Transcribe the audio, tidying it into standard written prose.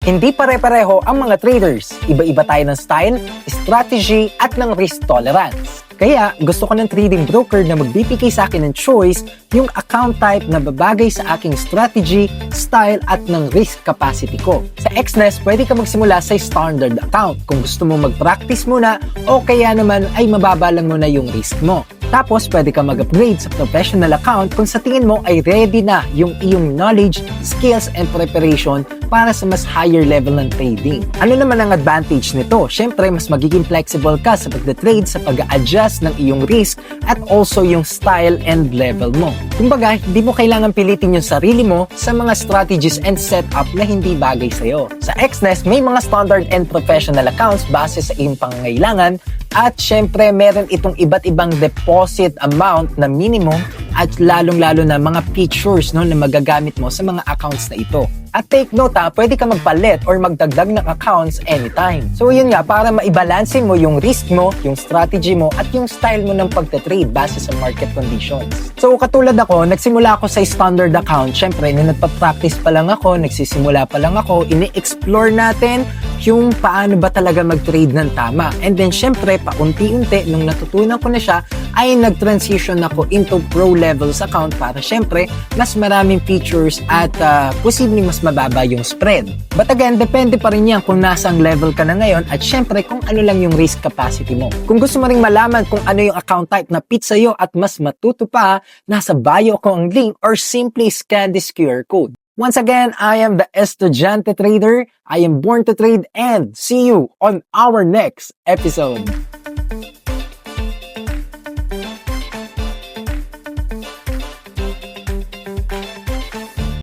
Hindi pare-pareho ang mga traders. Iba-iba tayo ng style, strategy, at ng risk tolerance. Kaya gusto ko ng trading broker na magbibigay sa akin ng choice yung account type na babagay sa aking strategy, style, at ng risk capacity ko. Sa Xnest, pwede ka magsimula sa standard account kung gusto mo mag-practice muna o kaya naman ay mababa lang muna yung risk mo. Tapos, pwede ka mag-upgrade sa professional account kung sa tingin mo ay ready na yung iyong knowledge, skills, and preparation para sa mas higher level ng trading. Ano naman ang advantage nito? Siyempre, mas magiging flexible ka sa pagda-trade, sa pag-adjust ng iyong risk, at also yung style and level mo. Kumbaga, hindi mo kailangan pilitin yung sarili mo sa mga strategies and setup na hindi bagay sa'yo. Sa Xnest, may mga standard and professional accounts base sa iyong pangangailangan, at syempre, meron itong iba't ibang deposit amount na minimum at lalong-lalo na mga features na magagamit mo sa mga accounts na ito. At take note pwede ka magpalit or magdagdag ng accounts anytime. So yun nga, para maibalansin mo yung risk mo, yung strategy mo, at yung style mo ng pagte-trade base sa market conditions. So katulad ako, nagsimula ako sa standard account. Syempre, nung nagpa-practice pa lang ako, nagsisimula pa lang ako, ini-explore natin yung paano ba talaga mag-trade ng tama. And then syempre, paunti-unti, nung natutunan ko na siya, ay nag-transition ako into pro levels account para syempre, mas maraming features at posibleng mas mababa yung spread. But again, depende pa rin yan kung nasang level ka na ngayon at syempre kung ano lang yung risk capacity mo. Kung gusto mo ring malaman kung ano yung account type na fit sa'yo at mas matuto pa, nasa bio ko ang link or simply scan this QR code. Once again, I am the Estudiante Trader. I am born to trade and see you on our next episode.